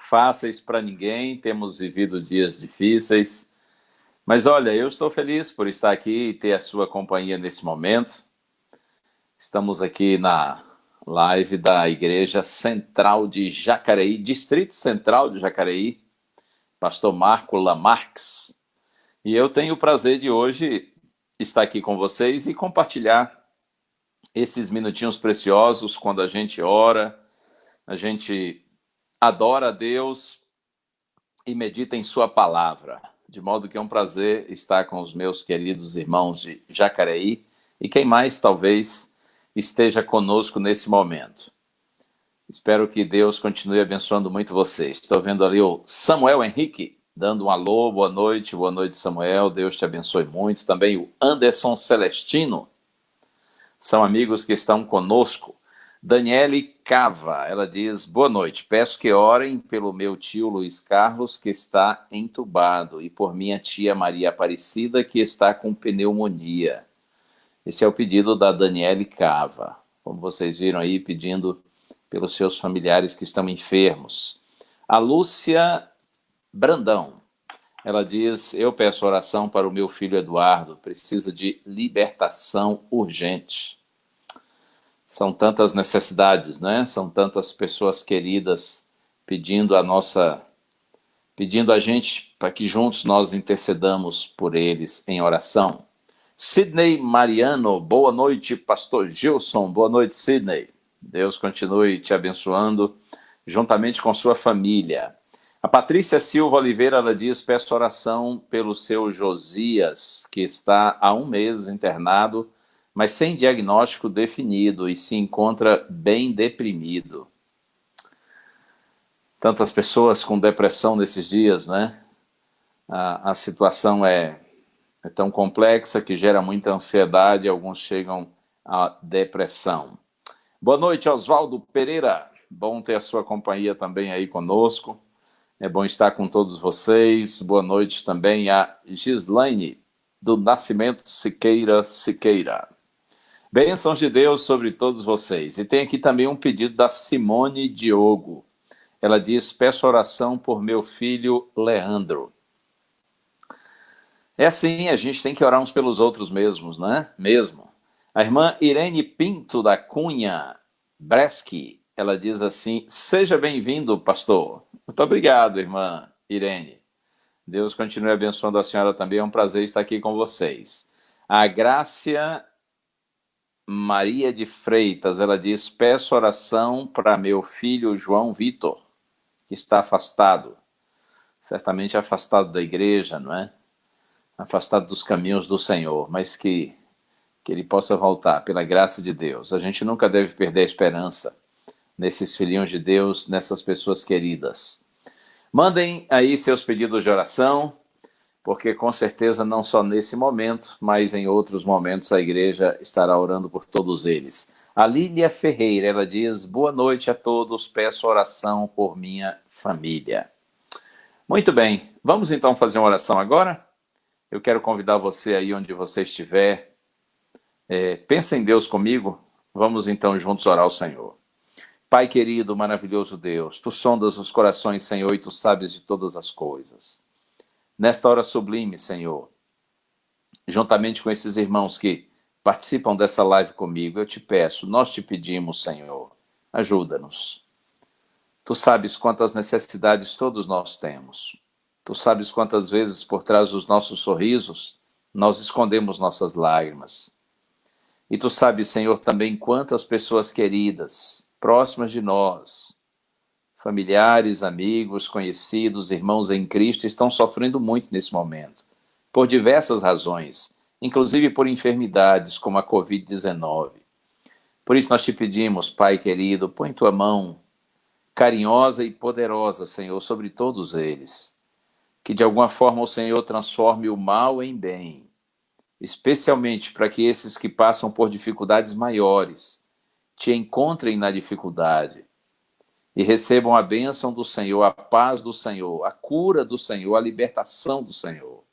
fáceis para ninguém, temos vivido dias difíceis, mas olha, eu estou feliz por estar aqui e ter a sua companhia nesse momento. Estamos aqui na live da Igreja Central de Jacareí, Distrito Central de Jacareí, pastor Marco Lamarques. E eu tenho o prazer de hoje estar aqui com vocês e compartilhar esses minutinhos preciosos quando a gente ora, a gente adora a Deus e medita em sua palavra. De modo que é um prazer estar com os meus queridos irmãos de Jacareí e quem mais talvez esteja conosco nesse momento. Espero que Deus continue abençoando muito vocês. Estou vendo ali o Samuel Henrique dando um alô, boa noite Samuel, Deus te abençoe muito. Também o Anderson Celestino, são amigos que estão conosco. Daniele Cava, ela diz, boa noite, peço que orem pelo meu tio Luiz Carlos, que está entubado, e por minha tia Maria Aparecida, que está com pneumonia. Esse é o pedido da Daniele Cava, como vocês viram aí, pedindo pelos seus familiares que estão enfermos. A Lúcia Brandão, ela diz, eu peço oração para o meu filho Eduardo, precisa de libertação urgente. São tantas necessidades, né? São tantas pessoas queridas pedindo a gente para que juntos nós intercedamos por eles em oração. Sidney Mariano, boa noite, pastor Gilson, boa noite, Sidney. Deus continue te abençoando juntamente com sua família. A Patrícia Silva Oliveira, ela diz, peço oração pelo seu Josias, que está há 1 mês internado, mas sem diagnóstico definido e se encontra bem deprimido. Tantas pessoas com depressão nesses dias, né? A situação é tão complexa que gera muita ansiedade e alguns chegam à depressão. Boa noite, Oswaldo Pereira. Bom ter a sua companhia também aí conosco. É bom estar com todos vocês. Boa noite também a Gislaine, do Nascimento Siqueira. Bênçãos de Deus sobre todos vocês. E tem aqui também um pedido da Simone Diogo. Ela diz, peço oração por meu filho Leandro. É assim, a gente tem que orar uns pelos outros mesmos, né? Mesmo. A irmã Irene Pinto da Cunha Breschi, ela diz assim, seja bem-vindo, pastor. Muito obrigado, irmã Irene. Deus continue abençoando a senhora também, é um prazer estar aqui com vocês. A Grácia Maria de Freitas, ela diz, peço oração para meu filho João Vitor, que está afastado, certamente afastado da igreja, não é? Afastado dos caminhos do Senhor, mas que ele possa voltar, pela graça de Deus. A gente nunca deve perder a esperança nesses filhinhos de Deus, nessas pessoas queridas. Mandem aí seus pedidos de oração, porque com certeza não só nesse momento, mas em outros momentos a igreja estará orando por todos eles. A Lília Ferreira, ela diz, boa noite a todos, peço oração por minha família. Muito bem, vamos então fazer uma oração agora? Eu quero convidar você aí onde você estiver, pensa em Deus comigo, vamos então juntos orar ao Senhor. Pai querido, maravilhoso Deus, tu sondas os corações, Senhor, e tu sabes de todas as coisas. Nesta hora sublime, Senhor, juntamente com esses irmãos que participam dessa live comigo, eu te peço, nós te pedimos, Senhor, ajuda-nos. Tu sabes quantas necessidades todos nós temos. Tu sabes quantas vezes por trás dos nossos sorrisos nós escondemos nossas lágrimas. E tu sabes, Senhor, também quantas pessoas queridas, próximas de nós, familiares, amigos, conhecidos, irmãos em Cristo, estão sofrendo muito nesse momento, por diversas razões, inclusive por enfermidades como a Covid-19. Por isso nós te pedimos, Pai querido, põe tua mão carinhosa e poderosa, Senhor, sobre todos eles. Que de alguma forma o Senhor transforme o mal em bem, especialmente para que esses que passam por dificuldades maiores te encontrem na dificuldade e recebam a bênção do Senhor, a paz do Senhor, a cura do Senhor, a libertação do Senhor.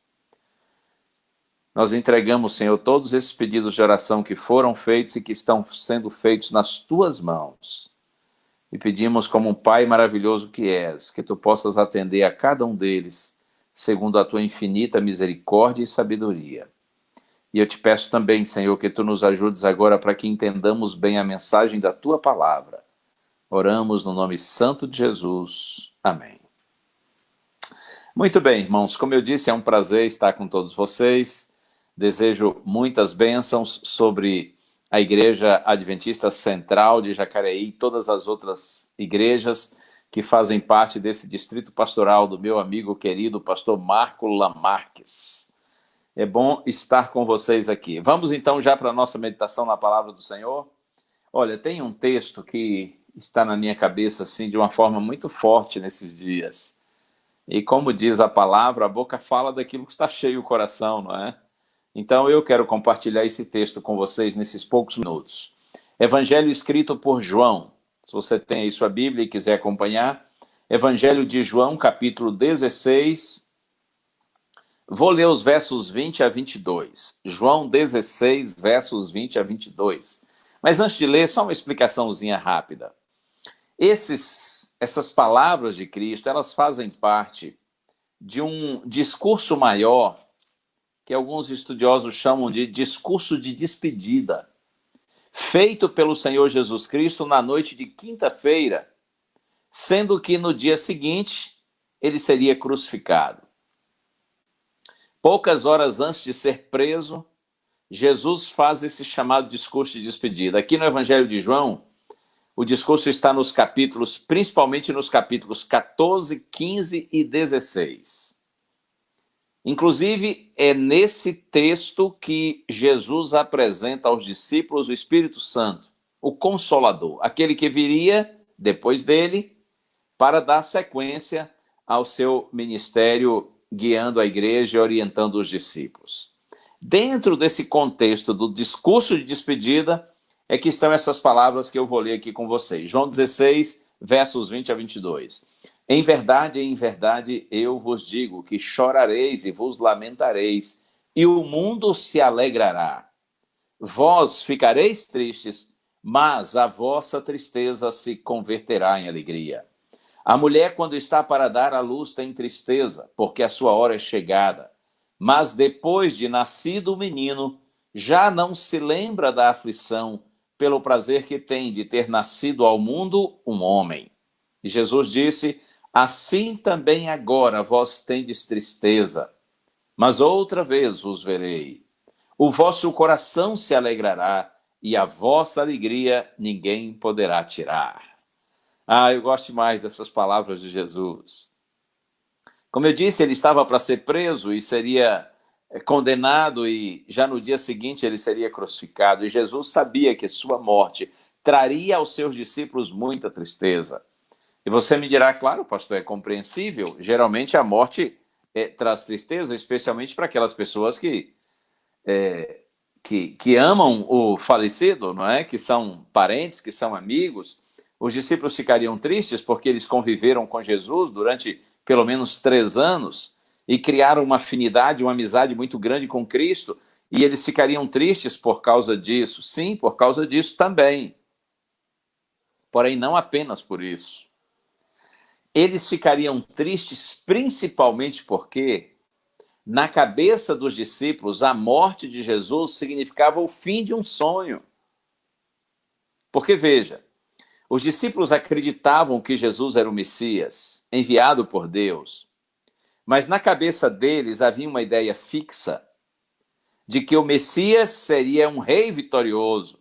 Nós entregamos, Senhor, todos esses pedidos de oração que foram feitos e que estão sendo feitos nas tuas mãos. E pedimos, como um Pai maravilhoso que és, que tu possas atender a cada um deles, segundo a tua infinita misericórdia e sabedoria. E eu te peço também, Senhor, que tu nos ajudes agora para que entendamos bem a mensagem da tua palavra. Oramos no nome santo de Jesus. Amém. Muito bem, irmãos, como eu disse, é um prazer estar com todos vocês. Desejo muitas bênçãos sobre a Igreja Adventista Central de Jacareí e todas as outras igrejas que fazem parte desse distrito pastoral do meu amigo querido pastor Marco Lamarques. É bom estar com vocês aqui. Vamos então já para a nossa meditação na palavra do Senhor. Olha, tem um texto que está na minha cabeça assim de uma forma muito forte nesses dias. E como diz a palavra, a boca fala daquilo que está cheio o coração, não é? Então eu quero compartilhar esse texto com vocês nesses poucos minutos. Evangelho escrito por João. Se você tem aí sua Bíblia e quiser acompanhar. Evangelho de João, capítulo 16. Vou ler os versos 20 a 22. João 16, versos 20 a 22. Mas antes de ler, só uma explicaçãozinha rápida. Essas palavras de Cristo, elas fazem parte de um discurso maior que alguns estudiosos chamam de discurso de despedida, feito pelo Senhor Jesus Cristo na noite de quinta-feira, sendo que no dia seguinte ele seria crucificado. Poucas horas antes de ser preso, Jesus faz esse chamado discurso de despedida. Aqui no Evangelho de João, o discurso está nos capítulos, principalmente nos capítulos 14, 15 e 16. Inclusive, é nesse texto que Jesus apresenta aos discípulos o Espírito Santo, o Consolador, aquele que viria depois dele para dar sequência ao seu ministério, guiando a igreja e orientando os discípulos. Dentro desse contexto do discurso de despedida, é que estão essas palavras que eu vou ler aqui com vocês. João 16, versos 20 a 22. Em verdade, eu vos digo que chorareis e vos lamentareis, e o mundo se alegrará. Vós ficareis tristes, mas a vossa tristeza se converterá em alegria. A mulher, quando está para dar à luz, tem tristeza, porque a sua hora é chegada. Mas depois de nascido o menino, já não se lembra da aflição, pelo prazer que tem de ter nascido ao mundo um homem. E Jesus disse: assim também agora vós tendes tristeza, mas outra vez vos verei. O vosso coração se alegrará, e a vossa alegria ninguém poderá tirar. Eu gosto mais dessas palavras de Jesus. Como eu disse, ele estava para ser preso e seria condenado, e já no dia seguinte ele seria crucificado. E Jesus sabia que sua morte traria aos seus discípulos muita tristeza. E você me dirá, claro, pastor, é compreensível. Geralmente a morte traz tristeza, especialmente para aquelas pessoas que amam o falecido, não é? Que são parentes, que são amigos. Os discípulos ficariam tristes porque eles conviveram com Jesus durante pelo menos 3 anos e criaram uma afinidade, uma amizade muito grande com Cristo, e eles ficariam tristes por causa disso. Sim, por causa disso também. Porém, não apenas por isso. Eles ficariam tristes principalmente porque, na cabeça dos discípulos, a morte de Jesus significava o fim de um sonho. Porque, veja, os discípulos acreditavam que Jesus era o Messias, enviado por Deus, mas na cabeça deles havia uma ideia fixa de que o Messias seria um rei vitorioso.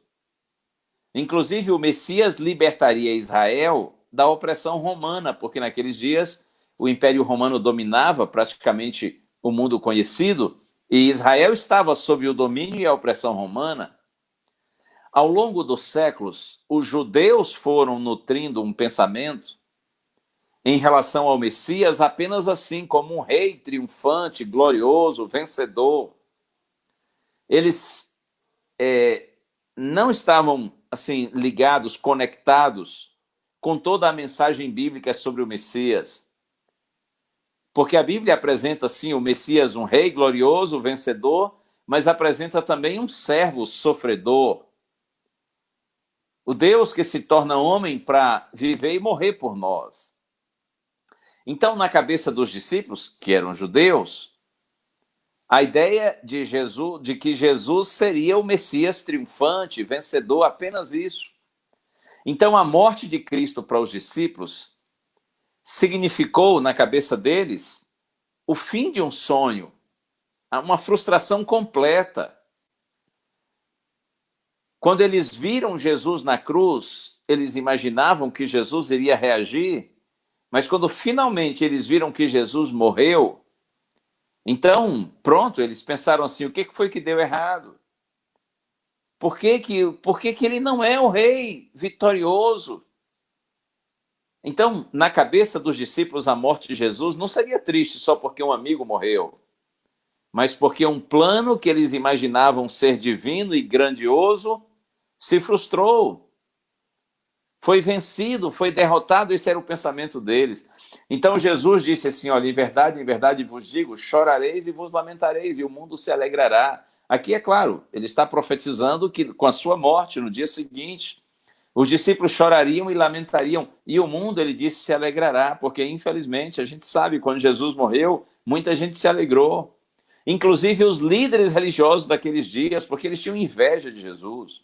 Inclusive, o Messias libertaria Israel da opressão romana, porque naqueles dias o Império Romano dominava praticamente o mundo conhecido e Israel estava sob o domínio e a opressão romana. Ao longo dos séculos, os judeus foram nutrindo um pensamento em relação ao Messias apenas assim, como um rei triunfante, glorioso, vencedor. Eles não estavam assim ligados, conectados com toda a mensagem bíblica sobre o Messias. Porque a Bíblia apresenta, sim, o Messias um rei glorioso, vencedor, mas apresenta também um servo sofredor. O Deus que se torna homem para viver e morrer por nós. Então, na cabeça dos discípulos, que eram judeus, a ideia de que Jesus seria o Messias triunfante, vencedor, apenas isso. Então, a morte de Cristo para os discípulos significou, na cabeça deles, o fim de um sonho, uma frustração completa. Quando eles viram Jesus na cruz, eles imaginavam que Jesus iria reagir, mas quando finalmente eles viram que Jesus morreu, então, pronto, eles pensaram assim, o que foi que deu errado? Por que ele não é o rei vitorioso? Então, na cabeça dos discípulos, a morte de Jesus não seria triste só porque um amigo morreu, mas porque um plano que eles imaginavam ser divino e grandioso se frustrou, foi vencido, foi derrotado. Esse era o pensamento deles. Então Jesus disse assim, olha, em verdade vos digo, chorareis e vos lamentareis, e o mundo se alegrará. Aqui, é claro, ele está profetizando que com a sua morte, no dia seguinte, os discípulos chorariam e lamentariam, e o mundo, ele disse, se alegrará, porque infelizmente a gente sabe, quando Jesus morreu, muita gente se alegrou, inclusive os líderes religiosos daqueles dias, porque eles tinham inveja de Jesus.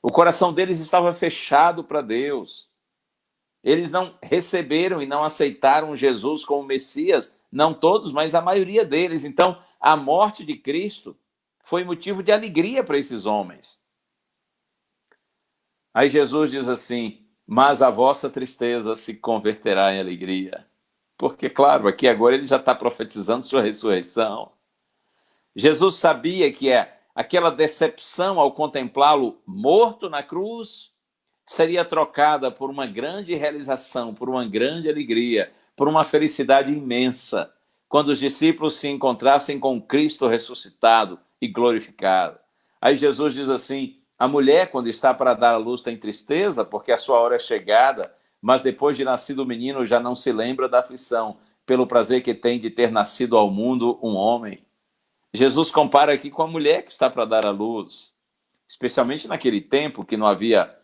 O coração deles estava fechado para Deus. Eles não receberam e não aceitaram Jesus como Messias, não todos, mas a maioria deles. Então, a morte de Cristo foi motivo de alegria para esses homens. Aí Jesus diz assim, mas a vossa tristeza se converterá em alegria. Porque, claro, aqui agora ele já está profetizando sua ressurreição. Jesus sabia que aquela decepção ao contemplá-lo morto na cruz seria trocada por uma grande realização, por uma grande alegria, por uma felicidade imensa, quando os discípulos se encontrassem com Cristo ressuscitado e glorificado. Aí Jesus diz assim, a mulher, quando está para dar à luz, tem tristeza, porque a sua hora é chegada, mas depois de nascido o menino já não se lembra da aflição, pelo prazer que tem de ter nascido ao mundo um homem. Jesus compara aqui com a mulher que está para dar à luz, especialmente naquele tempo que não havia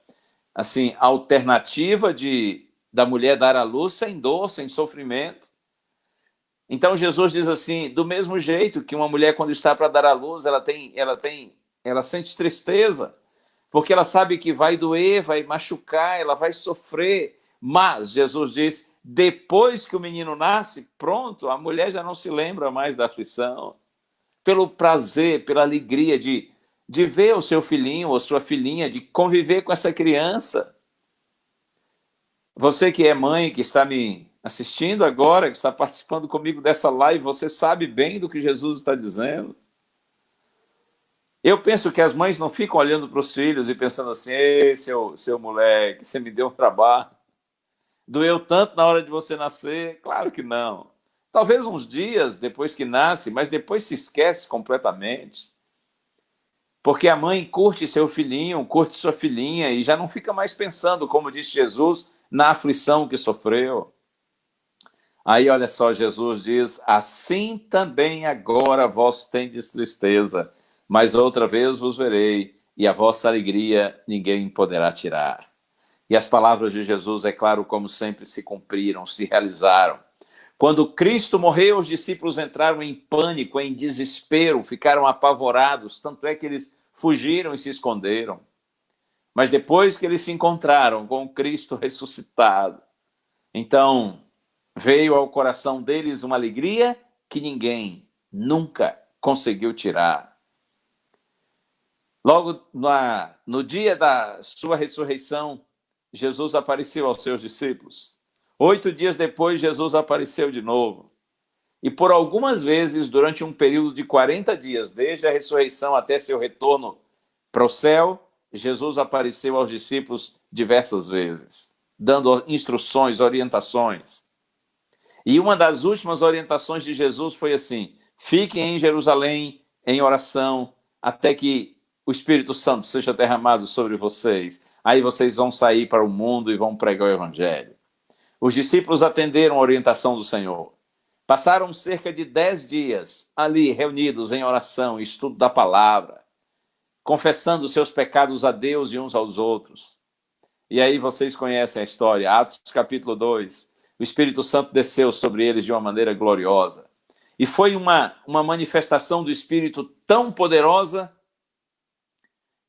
assim, alternativa da mulher dar à luz sem dor, sem sofrimento. Então Jesus diz assim, do mesmo jeito que uma mulher quando está para dar à luz, ela sente tristeza, porque ela sabe que vai doer, vai machucar, ela vai sofrer. Mas Jesus diz, depois que o menino nasce, pronto, a mulher já não se lembra mais da aflição. Pelo prazer, pela alegria de ver o seu filhinho ou sua filhinha, de conviver com essa criança. Você que é mãe, que está me assistindo agora, que está participando comigo dessa live, você sabe bem do que Jesus está dizendo. Eu penso que as mães não ficam olhando para os filhos e pensando assim, ei, seu moleque, você me deu um trabalho. Doeu tanto na hora de você nascer? Claro que não. Talvez uns dias depois que nasce, mas depois se esquece completamente. Porque a mãe curte seu filhinho, curte sua filhinha e já não fica mais pensando, como disse Jesus, na aflição que sofreu. Aí olha só, Jesus diz, assim também agora vós tendes tristeza, mas outra vez vos verei, e a vossa alegria ninguém poderá tirar. E as palavras de Jesus, é claro, como sempre, se cumpriram, se realizaram. Quando Cristo morreu, os discípulos entraram em pânico, em desespero, ficaram apavorados, tanto é que eles fugiram e se esconderam. Mas depois que eles se encontraram com Cristo ressuscitado, então veio ao coração deles uma alegria que ninguém nunca conseguiu tirar. Logo no dia da sua ressurreição, Jesus apareceu aos seus discípulos. 8 dias depois, Jesus apareceu de novo. E por algumas vezes, durante um período de 40 dias, desde a ressurreição até seu retorno para o céu, Jesus apareceu aos discípulos diversas vezes, dando instruções, orientações. E uma das últimas orientações de Jesus foi assim, fiquem em Jerusalém em oração até que o Espírito Santo seja derramado sobre vocês. Aí vocês vão sair para o mundo e vão pregar o Evangelho. Os discípulos atenderam a orientação do Senhor. Passaram cerca de 10 dias ali reunidos em oração, estudo da palavra, confessando seus pecados a Deus e uns aos outros. E aí vocês conhecem a história, Atos capítulo 2. O Espírito Santo desceu sobre eles de uma maneira gloriosa. E foi uma manifestação do Espírito tão poderosa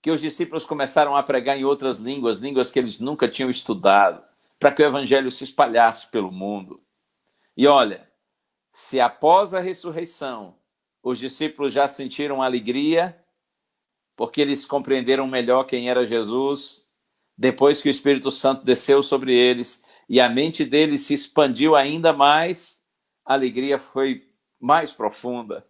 que os discípulos começaram a pregar em outras línguas, línguas que eles nunca tinham estudado, para que o evangelho se espalhasse pelo mundo. E olha, se após a ressurreição os discípulos já sentiram alegria, porque eles compreenderam melhor quem era Jesus, depois que o Espírito Santo desceu sobre eles e a mente deles se expandiu ainda mais, a alegria foi mais profunda.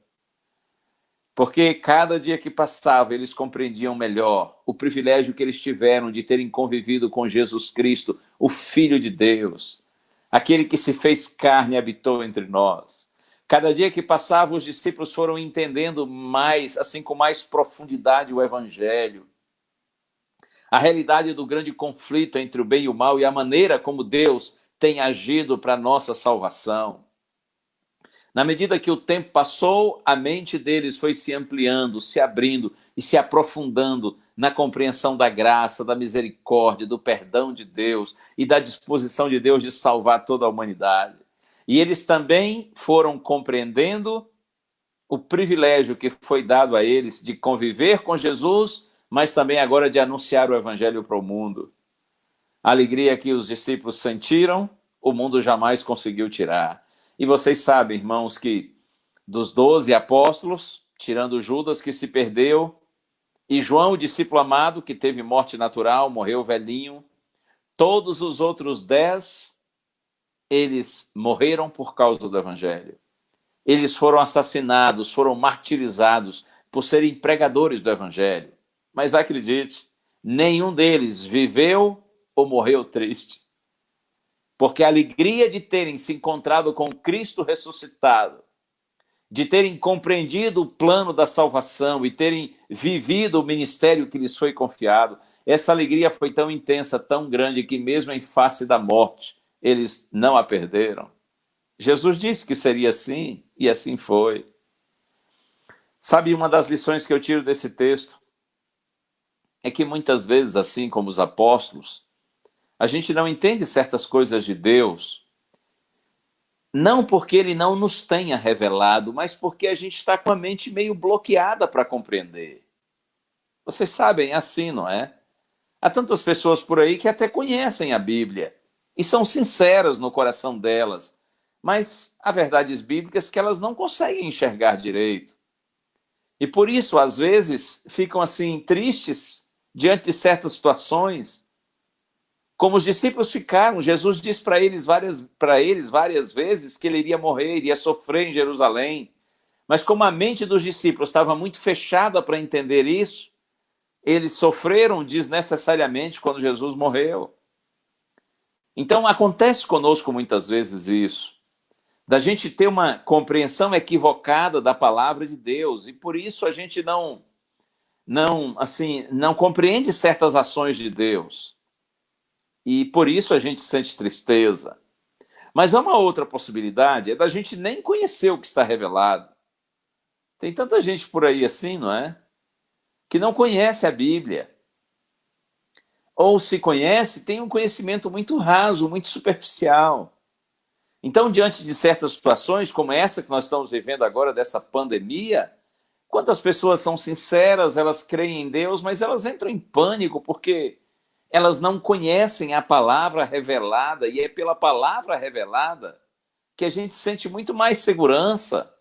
Porque cada dia que passava, eles compreendiam melhor o privilégio que eles tiveram de terem convivido com Jesus Cristo, o Filho de Deus, aquele que se fez carne e habitou entre nós. Cada dia que passava, os discípulos foram entendendo mais, assim, com mais profundidade o Evangelho, a realidade do grande conflito entre o bem e o mal e a maneira como Deus tem agido para a nossa salvação. Na medida que o tempo passou, a mente deles foi se ampliando, se abrindo e se aprofundando na compreensão da graça, da misericórdia, do perdão de Deus e da disposição de Deus de salvar toda a humanidade. E eles também foram compreendendo o privilégio que foi dado a eles de conviver com Jesus, mas também agora de anunciar o evangelho para o mundo. A alegria que os discípulos sentiram, o mundo jamais conseguiu tirar. E vocês sabem, irmãos, que dos 12 apóstolos, tirando Judas, que se perdeu, e João, o discípulo amado, que teve morte natural, morreu velhinho, todos os outros 10, eles morreram por causa do evangelho. Eles foram assassinados, foram martirizados por serem pregadores do evangelho. Mas acredite, nenhum deles viveu ou morreu triste. Porque a alegria de terem se encontrado com Cristo ressuscitado, de terem compreendido o plano da salvação e terem vivido o ministério que lhes foi confiado, essa alegria foi tão intensa, tão grande, que mesmo em face da morte, eles não a perderam. Jesus disse que seria assim, e assim foi. Sabe, uma das lições que eu tiro desse texto é que muitas vezes, assim como os apóstolos, a gente não entende certas coisas de Deus, não porque ele não nos tenha revelado, mas porque a gente está com a mente meio bloqueada para compreender. Vocês sabem, é assim, não é? Há tantas pessoas por aí que até conhecem a Bíblia e são sinceras no coração delas, mas há verdades bíblicas que elas não conseguem enxergar direito. E por isso, às vezes, ficam assim tristes diante de certas situações, como os discípulos ficaram. Jesus disse para eles várias vezes que ele iria morrer, iria sofrer em Jerusalém. Mas como a mente dos discípulos estava muito fechada para entender isso, eles sofreram desnecessariamente quando Jesus morreu. Então acontece conosco muitas vezes isso, da gente ter uma compreensão equivocada da palavra de Deus, e por isso a gente não compreende certas ações de Deus. E por isso a gente sente tristeza. Mas há uma outra possibilidade, é da gente nem conhecer o que está revelado. Tem tanta gente por aí assim, não é? Que não conhece a Bíblia. Ou se conhece, tem um conhecimento muito raso, muito superficial. Então, diante de certas situações, como essa que nós estamos vivendo agora, dessa pandemia, quantas pessoas são sinceras, elas creem em Deus, mas elas entram em pânico porque elas não conhecem a palavra revelada, e é pela palavra revelada que a gente sente muito mais segurança.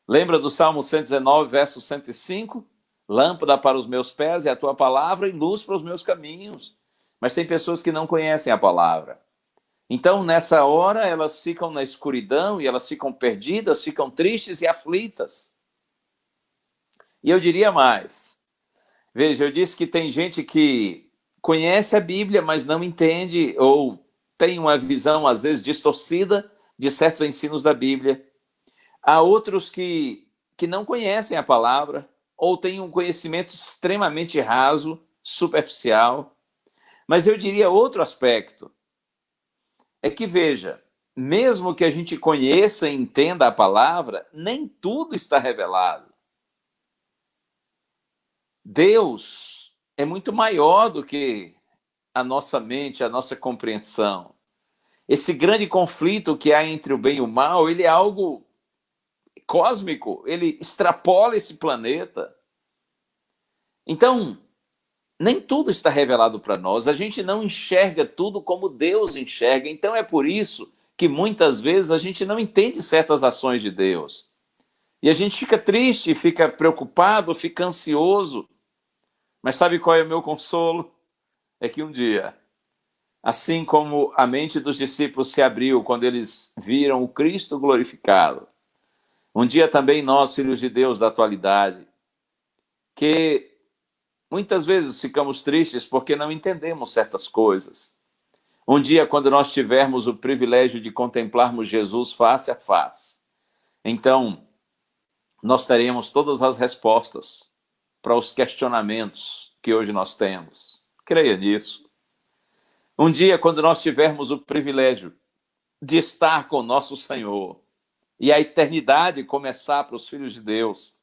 Lembra do Salmo 119, verso 105? Lâmpada para os meus pés é a tua palavra e luz para os meus caminhos. Mas tem pessoas que não conhecem a palavra. Então, nessa hora, elas ficam na escuridão e elas ficam perdidas, ficam tristes e aflitas. E eu diria mais. Veja, eu disse que tem gente que conhece a Bíblia, mas não entende ou tem uma visão, às vezes, distorcida de certos ensinos da Bíblia. Há outros que não conhecem a palavra ou têm um conhecimento extremamente raso, superficial. Mas eu diria outro aspecto. É que, veja, mesmo que a gente conheça e entenda a palavra, nem tudo está revelado. Deus é muito maior do que a nossa mente, a nossa compreensão. Esse grande conflito que há entre o bem e o mal, ele é algo cósmico, ele extrapola esse planeta. Então, nem tudo está revelado para nós, a gente não enxerga tudo como Deus enxerga, então é por isso que muitas vezes a gente não entende certas ações de Deus. E a gente fica triste, fica preocupado, fica ansioso. Mas sabe qual é o meu consolo? É que um dia, assim como a mente dos discípulos se abriu quando eles viram o Cristo glorificado, um dia também nós, filhos de Deus da atualidade, que muitas vezes ficamos tristes porque não entendemos certas coisas. Um dia, quando nós tivermos o privilégio de contemplarmos Jesus face a face, então nós teremos todas as respostas para os questionamentos que hoje nós temos. Creia nisso. Um dia, quando nós tivermos o privilégio de estar com nosso Senhor e a eternidade começar para os filhos de Deus,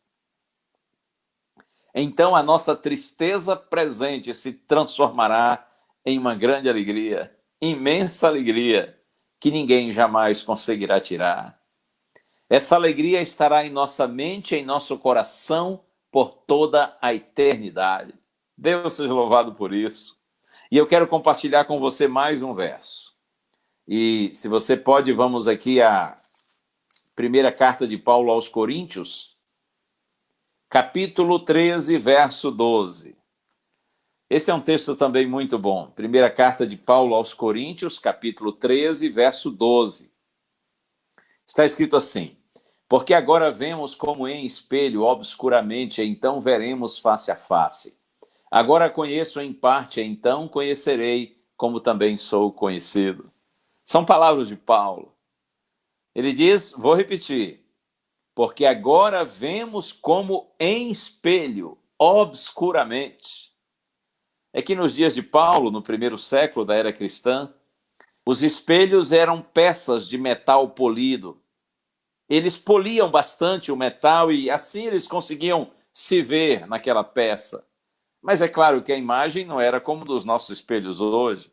então a nossa tristeza presente se transformará em uma grande alegria, imensa alegria, que ninguém jamais conseguirá tirar. Essa alegria estará em nossa mente, em nosso coração, por toda a eternidade. Deus seja louvado por isso. E eu quero compartilhar com você mais um verso. E se você pode, vamos aqui à primeira carta de Paulo aos Coríntios, capítulo 13, verso 12. Esse é um texto também muito bom. Primeira carta de Paulo aos Coríntios, capítulo 13, verso 12. Está escrito assim: porque agora vemos como em espelho, obscuramente, então veremos face a face. Agora conheço em parte, então conhecerei, como também sou conhecido. São palavras de Paulo. Ele diz, vou repetir, porque agora vemos como em espelho, obscuramente. É que nos dias de Paulo, no primeiro século da era cristã, os espelhos eram peças de metal polido. Eles poliam bastante o metal e assim eles conseguiam se ver naquela peça. Mas é claro que a imagem não era como dos nossos espelhos hoje.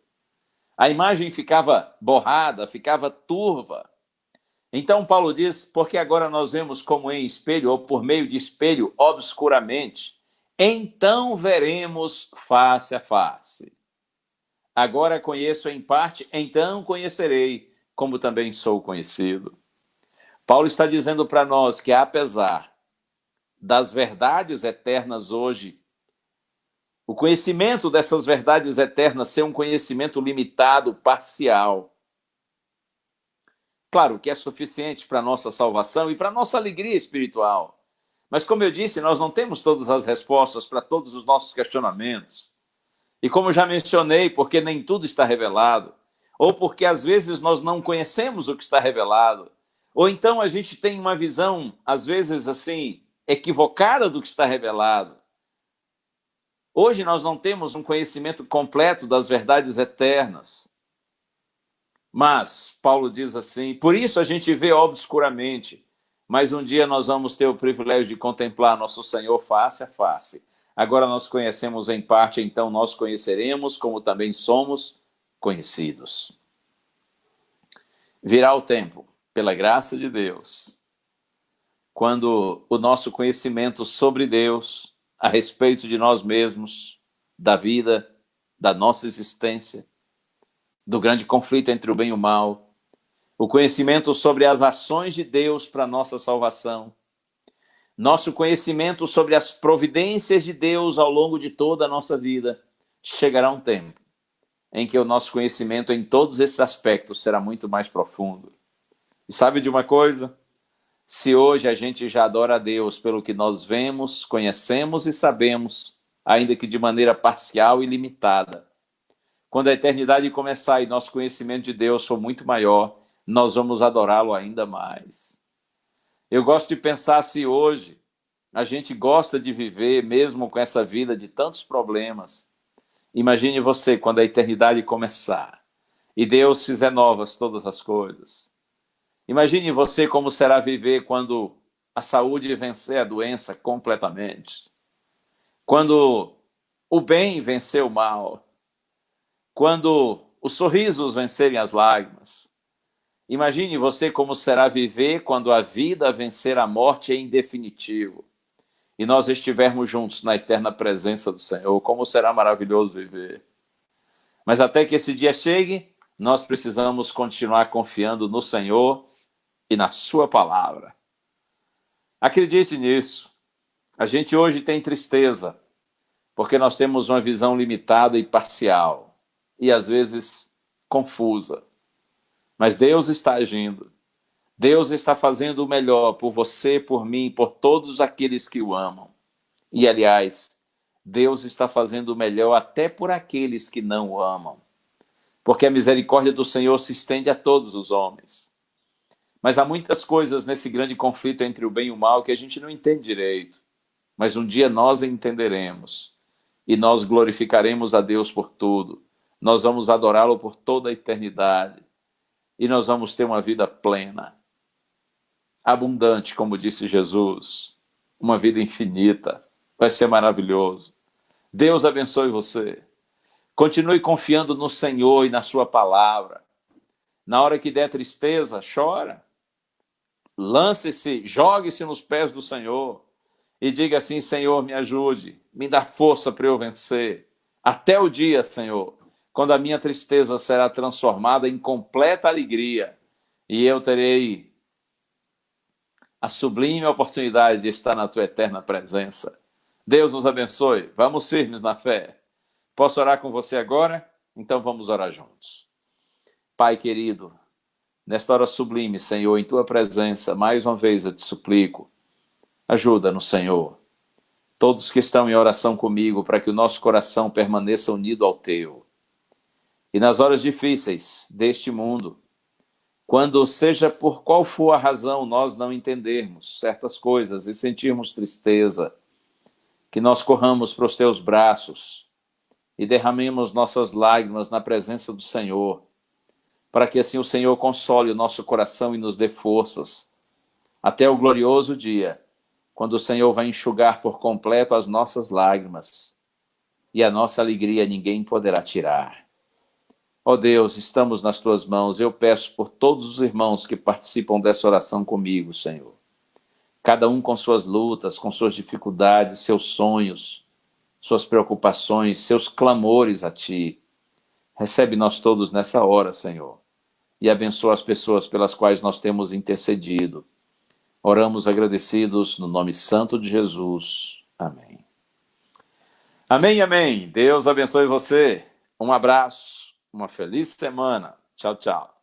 A imagem ficava borrada, ficava turva. Então Paulo diz, porque agora nós vemos como em espelho, ou por meio de espelho, obscuramente, então veremos face a face. Agora conheço em parte, então conhecerei, como também sou conhecido. Paulo está dizendo para nós que apesar das verdades eternas hoje, o conhecimento dessas verdades eternas ser um conhecimento limitado, parcial, claro que é suficiente para a nossa salvação e para a nossa alegria espiritual. Mas, como eu disse, nós não temos todas as respostas para todos os nossos questionamentos. E como já mencionei, porque nem tudo está revelado, ou porque às vezes nós não conhecemos o que está revelado, ou então a gente tem uma visão, às vezes assim, equivocada do que está revelado. Hoje nós não temos um conhecimento completo das verdades eternas. Mas, Paulo diz assim, por isso a gente vê obscuramente, mas um dia nós vamos ter o privilégio de contemplar nosso Senhor face a face. Agora nós conhecemos em parte, então nós conheceremos como também somos conhecidos. Virá o tempo, pela graça de Deus, quando o nosso conhecimento sobre Deus, a respeito de nós mesmos, da vida, da nossa existência, do grande conflito entre o bem e o mal, o conhecimento sobre as ações de Deus para a nossa salvação, nosso conhecimento sobre as providências de Deus ao longo de toda a nossa vida, chegará um tempo em que o nosso conhecimento em todos esses aspectos será muito mais profundo. E sabe de uma coisa? Se hoje a gente já adora a Deus pelo que nós vemos, conhecemos e sabemos, ainda que de maneira parcial e limitada, quando a eternidade começar e nosso conhecimento de Deus for muito maior, nós vamos adorá-lo ainda mais. Eu gosto de pensar se hoje a gente gosta de viver mesmo com essa vida de tantos problemas. Imagine você quando a eternidade começar e Deus fizer novas todas as coisas. Imagine você como será viver quando a saúde vencer a doença completamente. Quando o bem vencer o mal. quando os sorrisos vencerem as lágrimas. Imagine você como será viver quando a vida vencer a morte em definitivo e nós estivermos juntos na eterna presença do Senhor. Como será maravilhoso viver. Mas até que esse dia chegue, nós precisamos continuar confiando no Senhor e na sua palavra. Acredite nisso. A gente hoje tem tristeza, porque nós temos uma visão limitada e parcial, e às vezes confusa. Mas Deus está agindo. Deus está fazendo o melhor por você, por mim, por todos aqueles que o amam. E, aliás, Deus está fazendo o melhor até por aqueles que não o amam. Porque a misericórdia do Senhor se estende a todos os homens. Mas há muitas coisas nesse grande conflito entre o bem e o mal que a gente não entende direito. Mas um dia nós entenderemos. E nós glorificaremos a Deus por tudo. Nós vamos adorá-lo por toda a eternidade. E nós vamos ter uma vida plena, abundante, como disse Jesus, uma vida infinita. Vai ser maravilhoso. Deus abençoe você. Continue confiando no Senhor e na sua palavra. Na hora que der tristeza, chora. Lance-se, jogue-se nos pés do Senhor e diga assim: Senhor, me ajude, me dá força para eu vencer. Até o dia, Senhor, quando a minha tristeza será transformada em completa alegria e eu terei a sublime oportunidade de estar na tua eterna presença. Deus nos abençoe. Vamos firmes na fé. Posso orar com você agora? Então vamos orar juntos. Pai querido, nesta hora sublime, Senhor, em tua presença, mais uma vez eu te suplico, ajuda-nos, Senhor. Todos que estão em oração comigo, para que o nosso coração permaneça unido ao teu. E nas horas difíceis deste mundo, quando seja por qual for a razão nós não entendermos certas coisas e sentirmos tristeza, que nós corramos para os teus braços e derramemos nossas lágrimas na presença do Senhor, para que assim o Senhor console o nosso coração e nos dê forças, até o glorioso dia, quando o Senhor vai enxugar por completo as nossas lágrimas, e a nossa alegria ninguém poderá tirar. Ó Deus, estamos nas tuas mãos. Eu peço por todos os irmãos que participam dessa oração comigo, Senhor. Cada um com suas lutas, com suas dificuldades, seus sonhos, suas preocupações, seus clamores a ti. Recebe nós todos nessa hora, Senhor, e abençoa as pessoas pelas quais nós temos intercedido. Oramos agradecidos no nome santo de Jesus. Amém. Amém, amém. Deus abençoe você. Um abraço. Uma feliz semana. Tchau, tchau.